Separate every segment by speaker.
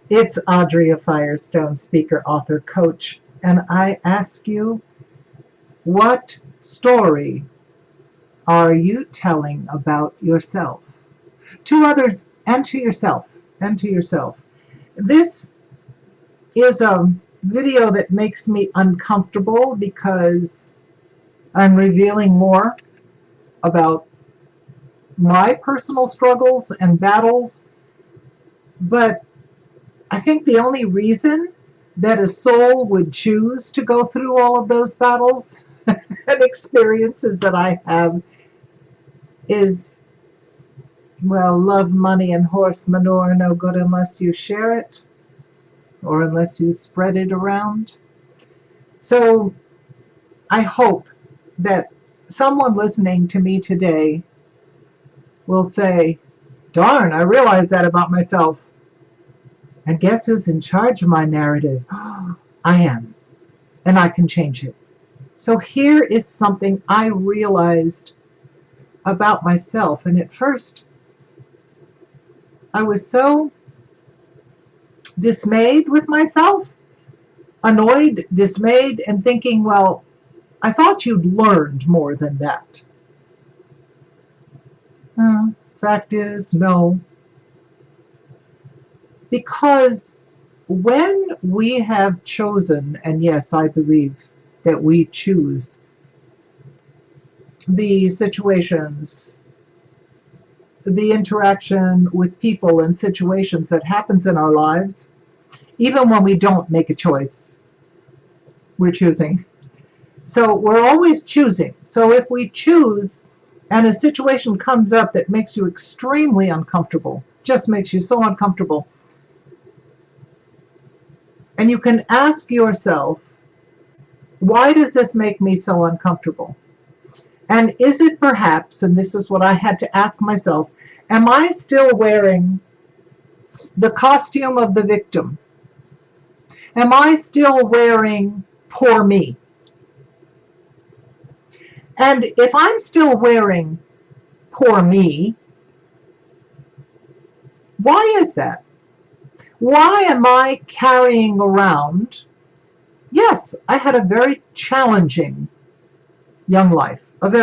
Speaker 1: It's Adria Firestone, speaker, author, coach, and I ask you, what story are you telling about yourself? To others and to yourself, This is a video that makes me uncomfortable because I'm revealing more about my personal struggles and battles, but I think the only reason that a soul would choose to go through all of those battles and experiences that I have is, well, love, money, and horse manure no good unless you share it or unless you spread it around. So I hope that someone listening to me today will say, darn, I realized that about myself. And guess who's in charge of my narrative? I am. And I can change it. So here is something I realized about myself. And at first, I was so dismayed with myself, annoyed, dismayed, and thinking, well, I thought you'd learned more than that. Fact is, no. Because when we have chosen, and yes, I believe that we choose the situations, the interaction with people and situations that happens in our lives, even when we don't make a choice, we're choosing. So we're always choosing. So if we choose and a situation comes up that makes you extremely uncomfortable, just makes you so uncomfortable, and you can ask yourself, why does this make me so uncomfortable? And is it perhaps, and this is what I had to ask myself, am I still wearing the costume of the victim? Am I still wearing poor me? And if I'm still wearing poor me, why is that? Why am I carrying around? Yes, I had a very challenging young life, and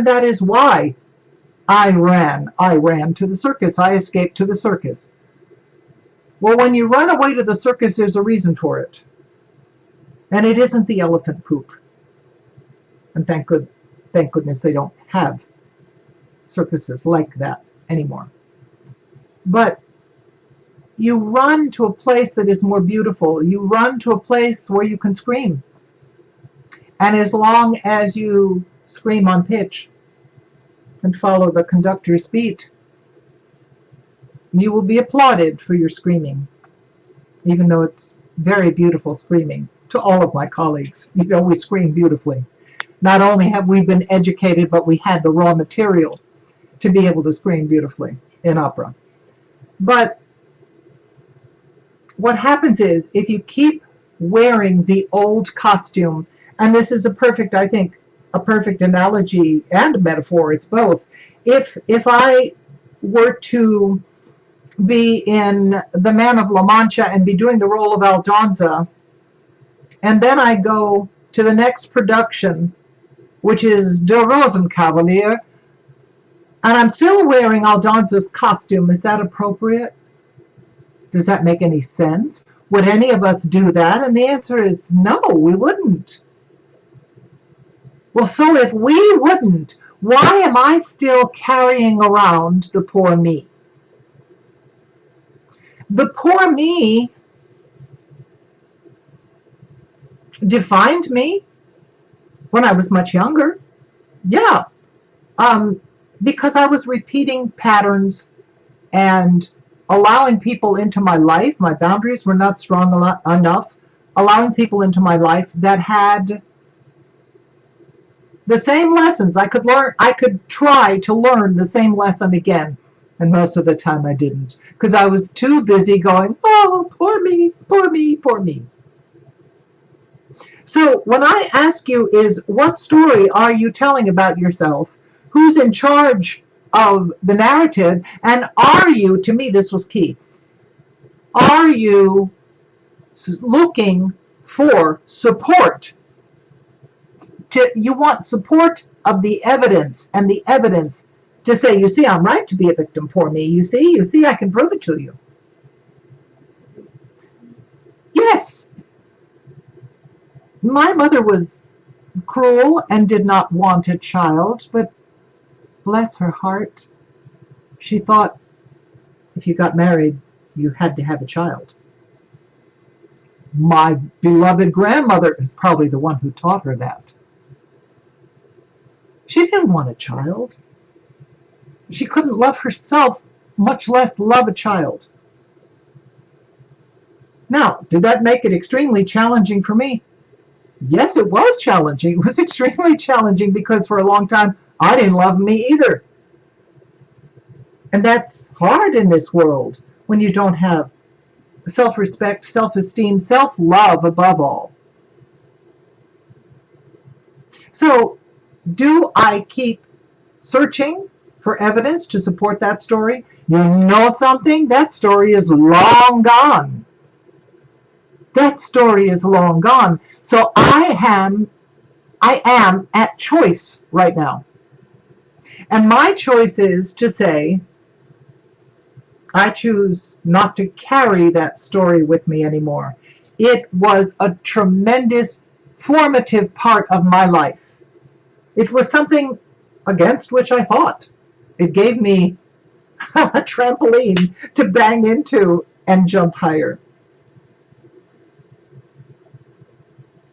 Speaker 1: that is why I ran to the circus. I escaped to the circus. Well, when you run away to the circus, there's a reason for it. And it isn't the elephant poop. And thank goodness they don't have circuses like that anymore. But you run to a place that is more beautiful. You run to a place where you can scream. And as long as you scream on pitch and follow the conductor's beat, you will be applauded for your screaming, even though it's very beautiful screaming. To all of my colleagues, you know, we scream beautifully. Not only have we been educated, but we had the raw material to be able to scream beautifully in opera. But what happens is, if you keep wearing the old costume, and this is I think, a perfect analogy and a metaphor, it's both. If I were to be in The Man of La Mancha and be doing the role of Aldonza, and then I go to the next production, which is Der Rosenkavalier, and I'm still wearing Aldonza's costume, is that appropriate? Does that make any sense? Would any of us do that? And the answer is no, we wouldn't. Well, so if we wouldn't, why am I still carrying around the poor me? The poor me defined me when I was much younger. Yeah. Because I was repeating patterns and allowing people into my life. My boundaries were not strong enough. Allowing people into my life that had the same lessons. I could try to learn the same lesson again. And most of the time I didn't, because I was too busy going, oh, poor me, poor me, poor me. So when I ask you is, what story are you telling about yourself? Who's in charge of the narrative? And are you, to me this was key, Are you looking for support? You want support of the evidence, and the evidence to say, you see, I'm right to be a victim for me. You see, I can prove it to you. Yes, my mother was cruel and did not want a child, but bless her heart, she thought if you got married, you had to have a child. My beloved grandmother is probably the one who taught her that. She didn't want a child. She couldn't love herself, much less love a child. Now, did that make it extremely challenging for me? Yes, it was challenging. It was extremely challenging because for a long time, I didn't love me either. And that's hard in this world when you don't have self-respect, self-esteem, self-love above all. So, do I keep searching for evidence to support that story? You know something? That story is long gone. That story is long gone. So I am at choice right now. And my choice is to say, I choose not to carry that story with me anymore. It was a tremendous formative part of my life. It was something against which I fought. It gave me a trampoline to bang into and jump higher.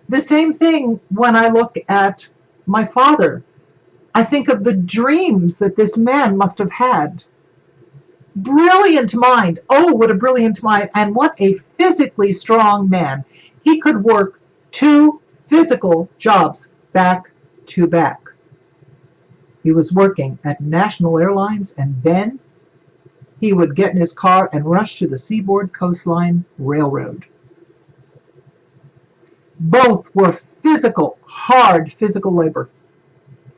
Speaker 1: The same thing when I look at my father. I think of the dreams that this man must have had. Brilliant mind. Oh, what a brilliant mind. And what a physically strong man. He could work 2 physical jobs back to back. He was working at National Airlines, and then he would get in his car and rush to the Seaboard Coastline Railroad. Both were physical, hard physical labor.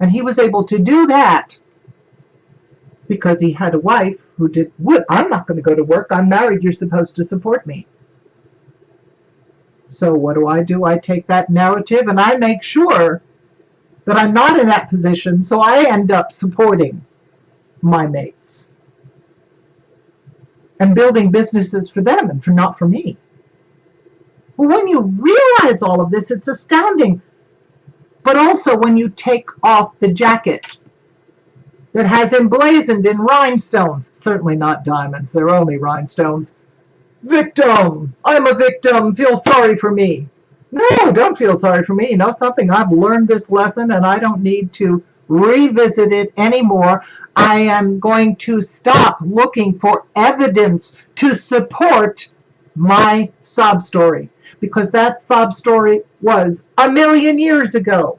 Speaker 1: And he was able to do that because he had a wife who I'm not going to go to work. I'm married. You're supposed to support me. So what do? I take that narrative and I make sure that I'm not in that position, so I end up supporting my mates and building businesses for them and not for me. Well, when you realize all of this, it's astounding. But also when you take off the jacket that has emblazoned in rhinestones, certainly not diamonds, they're only rhinestones. Victim! I'm a victim, feel sorry for me. No, don't feel sorry for me. You know something? I've learned this lesson and I don't need to revisit it anymore. I am going to stop looking for evidence to support my sob story, because that sob story was 1,000,000 years ago.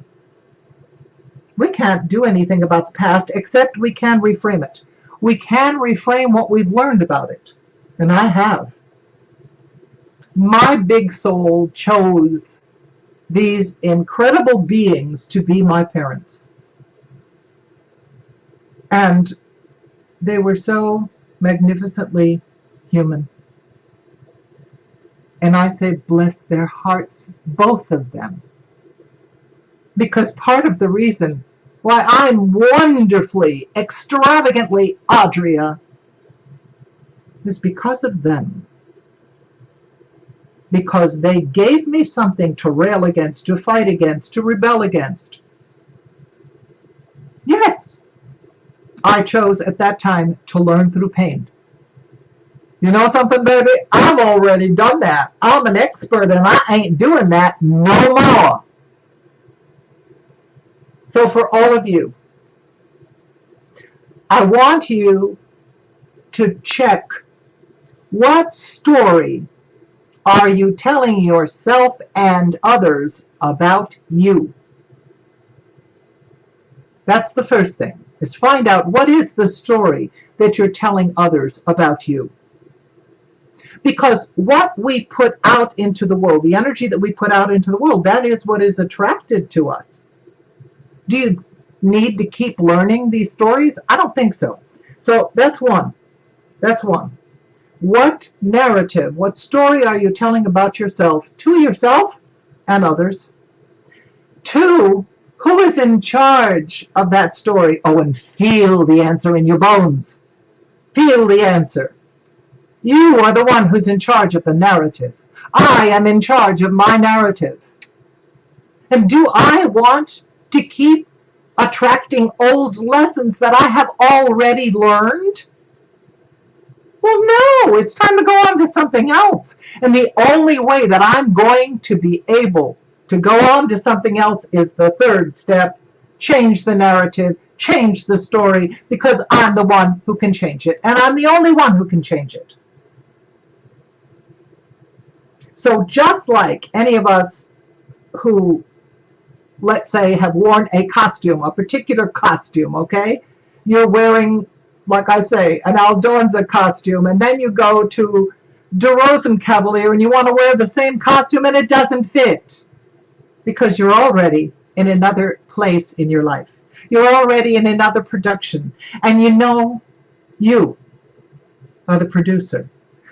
Speaker 1: We can't do anything about the past except we can reframe it. We can reframe what we've learned about it, and I have. My big soul chose these incredible beings to be my parents. And they were so magnificently human. And I say, bless their hearts, both of them. Because part of the reason why I'm wonderfully, extravagantly Adria is because of them. Because they gave me something to rail against, to fight against, to rebel against. Yes, I chose at that time to learn through pain. You know something, baby? I've already done that. I'm an expert and I ain't doing that no more. So for all of you, I want you to check what story are you telling yourself and others about you. That's the first thing, is find out what is the story that you're telling others about you. Because what we put out into the world, the energy that we put out into the world, that is what is attracted to us. Do you need to keep learning these stories? I don't think so. So that's one. That's one. What narrative, what story are you telling about yourself to yourself and others? 2, who is in charge of that story? Oh, and feel the answer in your bones. Feel the answer. You are the one who's in charge of the narrative. I am in charge of my narrative. And do I want to keep attracting old lessons that I have already learned? Well, no, it's time to go on to something else. And the only way that I'm going to be able to go on to something else is the 3rd step. Change the narrative, change the story, because I'm the one who can change it. And I'm the only one who can change it. So just like any of us who, let's say, have worn a costume, a particular costume, okay? You're wearing, like I say, an Aldonza costume, and then you go to De Rosenkavalier and you want to wear the same costume and it doesn't fit because you're already in another place in your life. You're already in another production, and you know you are the producer.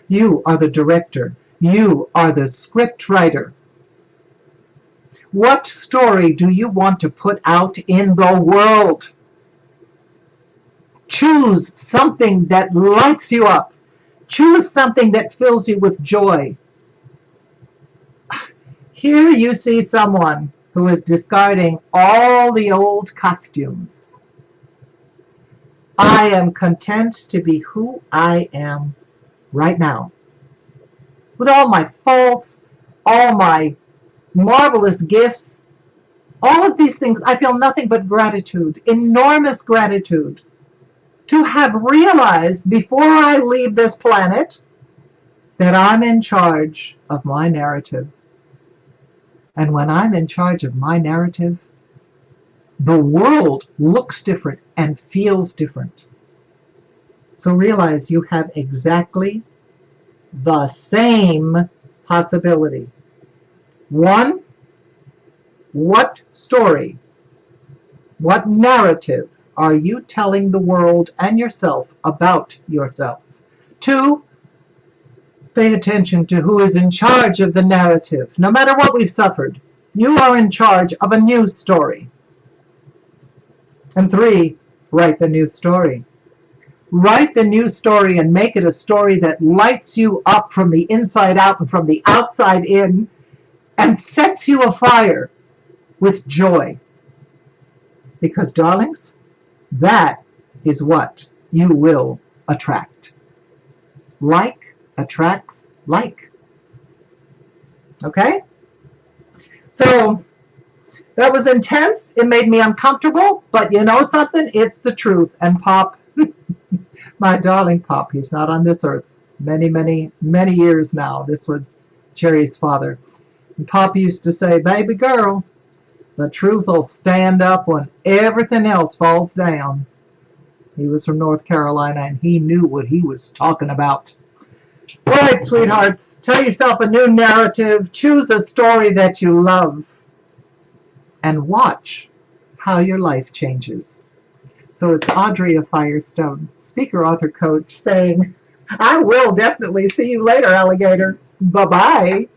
Speaker 1: You are the director. You are the script writer. What story do you want to put out in the world? Choose something that lights you up. Choose something that fills you with joy. Here you see someone who is discarding all the old costumes. I am content to be who I am right now. With all my faults, all my marvelous gifts, all of these things, I feel nothing but gratitude, enormous gratitude, to have realized before I leave this planet that I'm in charge of my narrative. And when I'm in charge of my narrative, the world looks different and feels different. So realize you have exactly the same possibility. 1, what story, what narrative are you telling the world and yourself about yourself? 2, pay attention to who is in charge of the narrative. No matter what we've suffered, you are in charge of a new story. And 3, write the new story. Write the new story and make it a story that lights you up from the inside out and from the outside in and sets you afire with joy. Because, darlings, that is what you will attract. Like attracts like. Okay? So that was intense. It made me uncomfortable, but you know something? It's the truth. And Pop, my darling Pop, he's not on this earth. Many, many, many years now. This was Jerry's father. And Pop used to say, baby girl, the truth will stand up when everything else falls down. He was from North Carolina, and he knew what he was talking about. All right, sweethearts, tell yourself a new narrative. Choose a story that you love. And watch how your life changes. So it's Adria Firestone, speaker, author, coach, saying, I will definitely see you later, alligator. Bye-bye.